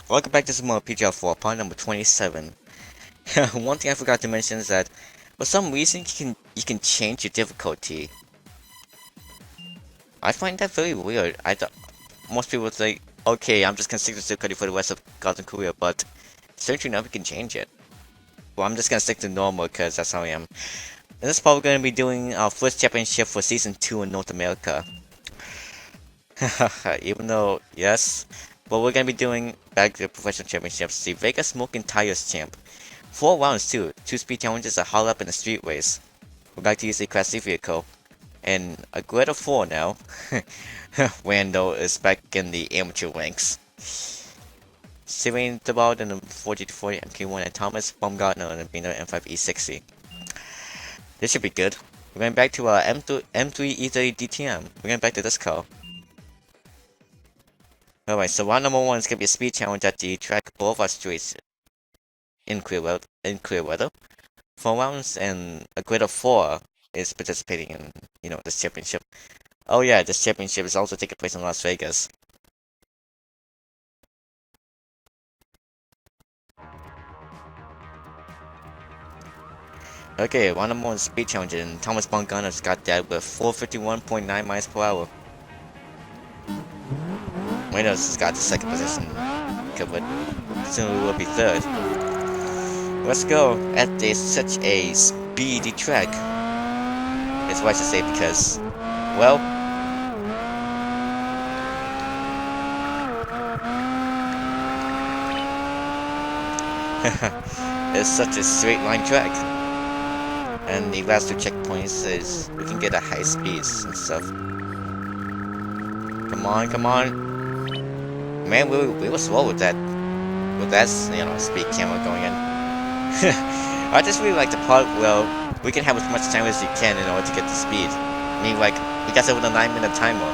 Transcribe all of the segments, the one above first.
Welcome back to some more PGL4, part number 27. One thing I forgot to mention is that for some reason you can change your difficulty. I find that very weird. I thought most people would say, okay, I'm just gonna stick to difficulty for the rest of Gotham Korea, but strangely enough you can change it. Well, I'm just gonna stick to normal because that's how I am. In this part we're gonna be doing our first championship for season 2 in North America. Even though, yes, but we're gonna be doing back to the professional championships, the Vegas Smokin Tires Champ. 4 rounds too, 2 speed challenges, a haul up in the street race. We'd like to use a Class C vehicle. And a grade of 4 now. Randall is back in the amateur ranks. Steven Debald in the 40-40 MK1 and Thomas Baumgartner in the Bino M5E60. This should be good. We're going back to our M3 E30 DTM. We're going back to this car. Alright, so round number 1 is going to be a speed challenge at the track Boulevard Streets in clear weather. 4 rounds and a grade of 4 is participating in, this championship. Oh yeah, this championship is also taking place in Las Vegas. Okay, round number 1 speed challenge, and Thomas Baumgartner's got that with 451.9 miles per hour. Reynolds has got the second position covered. Soon we will be third. Let's go at such a speedy track. It's what I should say because, well, it's such a straight line track. And the last 2 checkpoints is we can get at high speeds and stuff. Come on, come on. Man, we were slow with that speed camera going in. I just really like the part where we can have as much time as you can in order to get the speed. I mean, like, we got that with a 9-minute timer.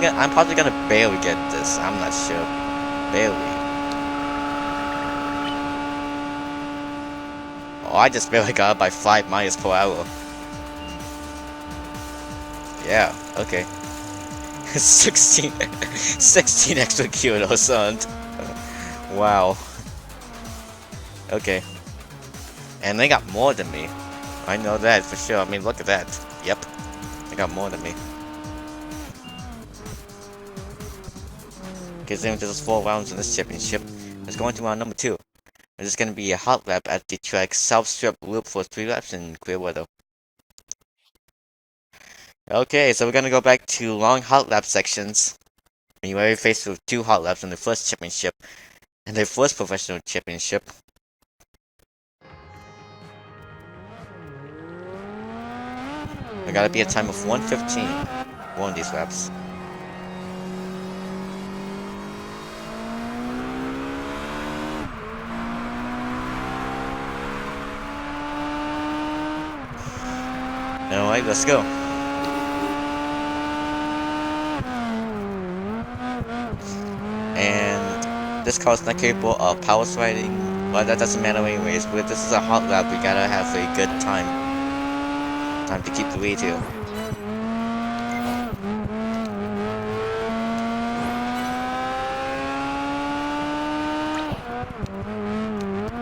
I'm probably gonna barely get this. I'm not sure. Barely. Oh, I just barely got it by 5 miles per hour. Yeah, okay. 16 extra kilos, son. Wow. Okay. And they got more than me. I know that for sure. I mean, look at that. Yep. They got more than me. Considering there's 4 rounds in this championship, let's go into round number 2. This is going to be a hot lap at the track South Strip Loop for 3 laps in clear weather. Okay, so we're going to go back to long hot lap sections. When you already faced with 2 hot laps in the first championship and the first professional championship. I gotta be a time of 1:15 one of these laps. Alright, let's go. And this car is not capable of power sliding, but that doesn't matter anyways. But this is a hot lap, we gotta have a good time. Time to keep the lead here.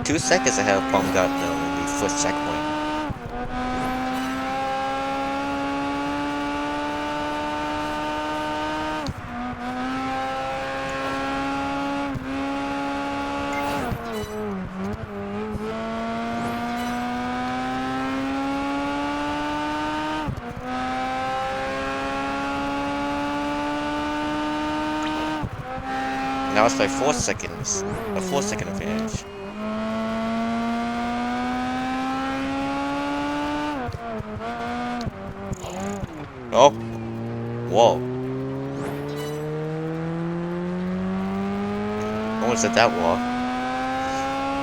Two seconds ahead of Baumgartner in the first checkpoint. Now it's by 4 seconds. A 4-second advantage. Oh! Whoa. Almost at that wall.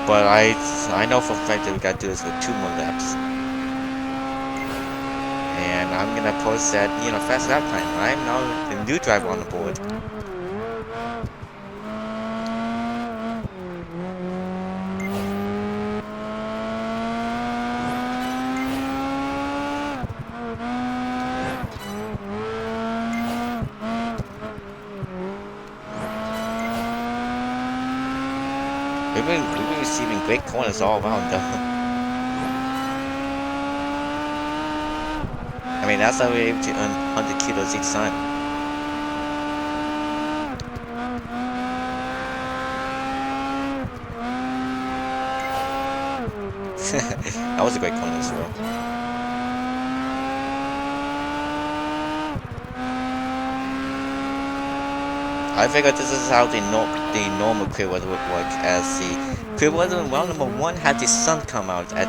But I know for a fact that we gotta do this with 2 more laps. And I'm gonna post that, fast lap time. I'm now the new driver on the board. We've been receiving great corners all around though. I mean, that's how we're able to earn 100 kilos each time. That was a great corner as well. I figured this is how the normal clear weather would work, as the clear weather in round number 1 had the sun come out at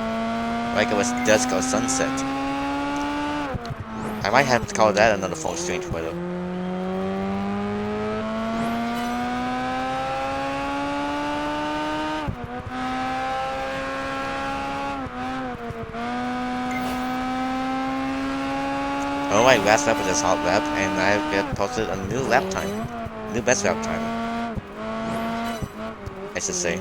like it was dusk or sunset. I might have to call that another form of strange weather. Alright, last lap of this hot lap, and I've got posted a new lap time. New best lap time, I should say.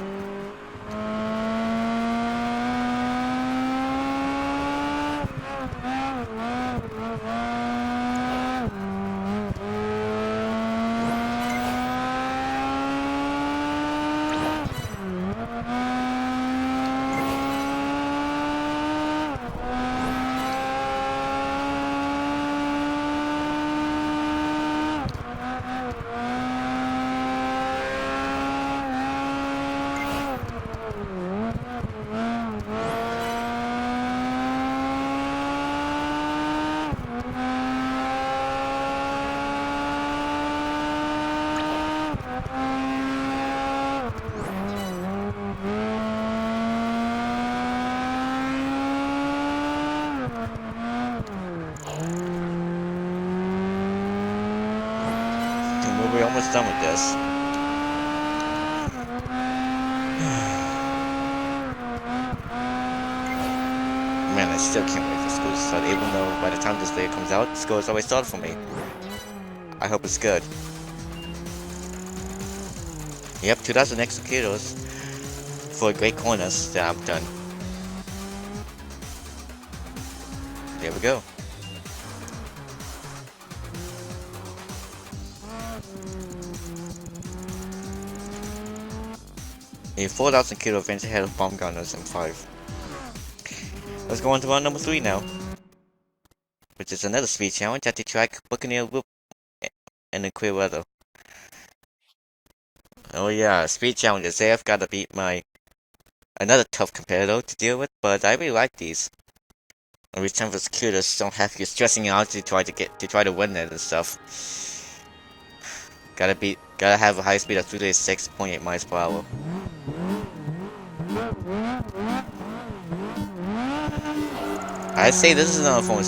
We're almost done with this. Man, I still can't wait for school to start, even though by the time this video comes out, school has already started for me. I hope it's good. Yep, 2,000 extra kilos for great corners that I've done. There we go. A 4,000 kilo adventure ahead of bomb gunners in 5. Let's go on to round number 3 now, which is another speed challenge at the track Buccaneer Loop in the clear weather. Oh yeah, speed challenges. They have got to beat another tough competitor to deal with, but I really like these. Every time for scooters don't have you stressing out to try to win it and stuff. Gotta have a high speed of 336.8 miles per hour. I'd say this is another form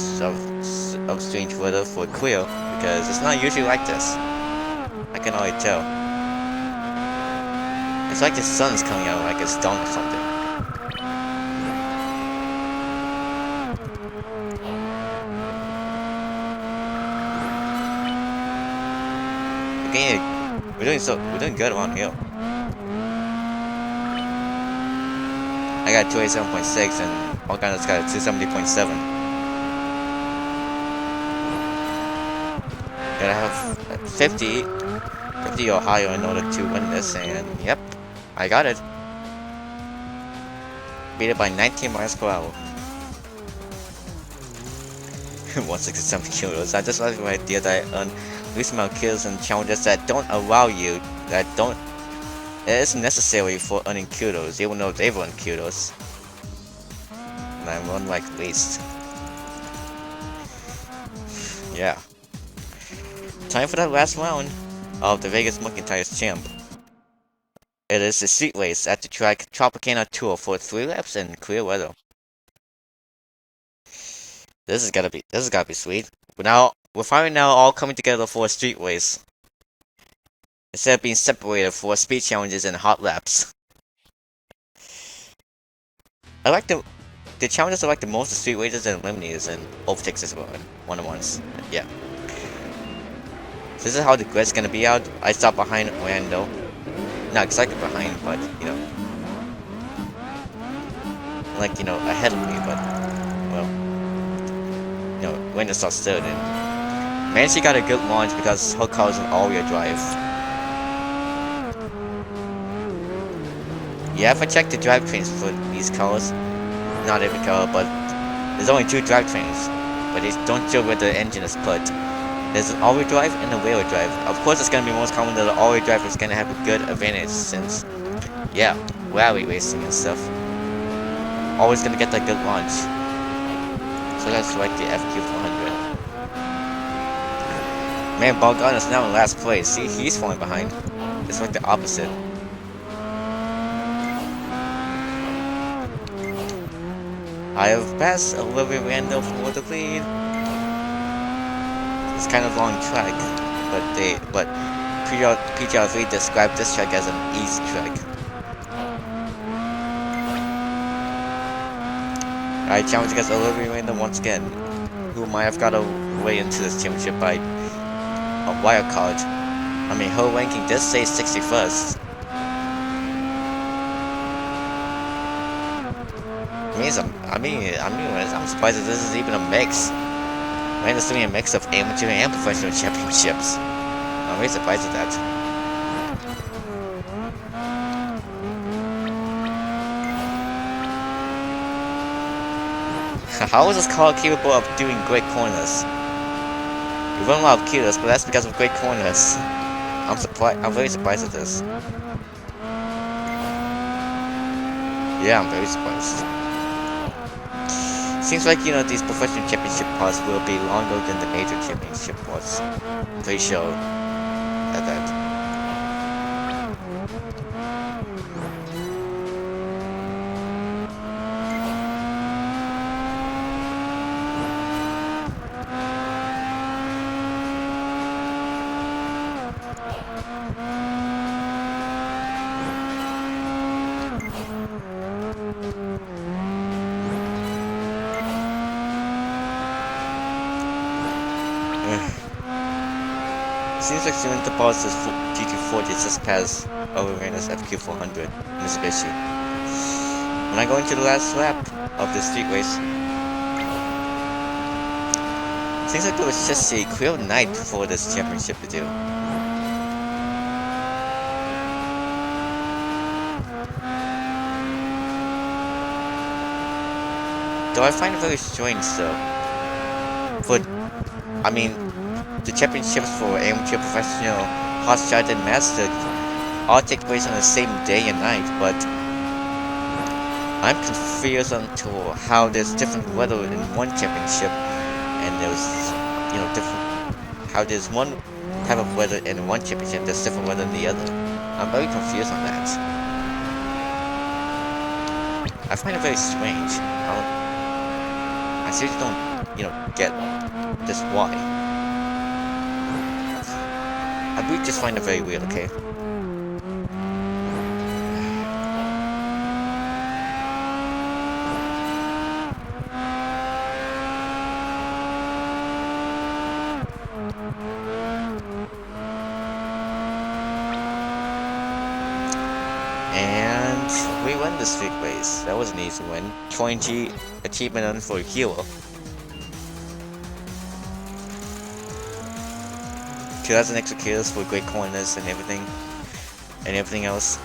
of strange weather for clear, because it's not usually like this. I can already tell. It's like the sun's coming out like it's dawn or something. We're doing good around here. I got 287.6 and Organa's got a 270.7. Gotta have 50 or higher in order to win this, and yep, I got it. Beat it by 19 miles per hour. 167 kilos. I just like the idea that I earn least amount of kills and challenges that don't allow you, it isn't necessary for earning kudos, even though they've earned kudos. And I run like least. Yeah. Time for that last round of the Vegas Smokin Tires Champ. It is the street race at the track Tropicana Tour for 3 laps in clear weather. This is gotta be sweet. We're finally now all coming together for a street race, instead of being separated for speed challenges and hot laps. I like the challenges I like the most, the street races and eliminators and overtakes as well, one-on-ones. Yeah. So this is how the grid's gonna be out. I start behind Rando. Not exactly behind, but ahead of me, but well, Rando starts third, and man, she got a good launch because her car's an all-wheel drive. Yeah, if I check the drivetrains for these cars, not every car, but there's only two drivetrains, but they don't show where the engine is put. There's an all-wheel drive and a rear-wheel drive. Of course, it's gonna be most common that the all-wheel drive is gonna have a good advantage since, yeah, rally racing and stuff. Always gonna get that good launch. So let's select the FQ400. Man, Balgon is now in last place. See, he's falling behind. It's like the opposite. I have passed Olivia Randall for the lead. It's kind of long track, but PGR3 described this track as an easy track. I challenge against Olivia Randall once again, who might have got away into this championship by a wild card. I mean, her ranking does say 61st. I'm surprised that this is even a mix. Man, it's doing a mix of amateur and professional championships. I'm really surprised at that. How is this car capable of doing great corners? We run a lot of kilos, but that's because of great corners. I'm very surprised at this. Yeah, I'm very surprised. Seems like, these professional championship parts will be longer than the major championship parts. Pretty sure at that. Seems like Samantha Paul's GT40 just passed over Rena's FQ400 Mitsubishi. When I go into the last lap of the street race, seems like there was just a clear night for this championship to do. Though I find it very strange though. The championships for amateur, professional, hot shot, and master all take place on the same day and night, but I'm confused on to how there's different weather in one championship, and how there's one type of weather in one championship, there's different weather in the other. I'm very confused on that. I find it very strange. I seriously don't, get this why. I really just find it very weird, okay? And we won this street race. That was an easy win. 20 achievement on for Hero. 2,000 extra kills for great corners and everything else.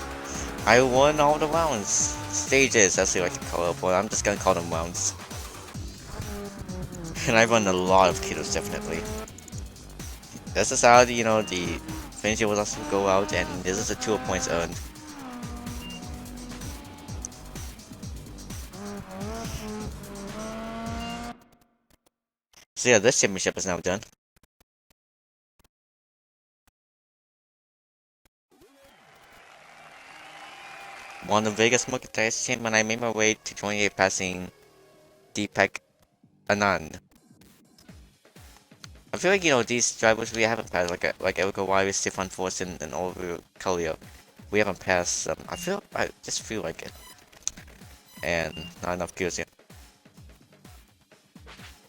I won all the rounds. Stages, that's what I like to call it, but I'm just gonna call them rounds. And I won a lot of kills, definitely. This is how the finisher will also go out, and this is the 2 points earned. So yeah, this championship is now done. Won the Vegas Smokin test champ when I made my way to 28, passing Deepak Anand. I feel like these drivers we haven't passed, like Erica Wire, Stefan Force, and Oliver Collier. We haven't passed. I just feel like it, and not enough kills yet.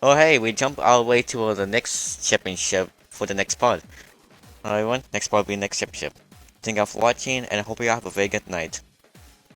Oh hey, we jump our way to the next championship for the next part. Alright everyone, next part will be next championship. Thank you all for watching, and I hope you all have a very good night.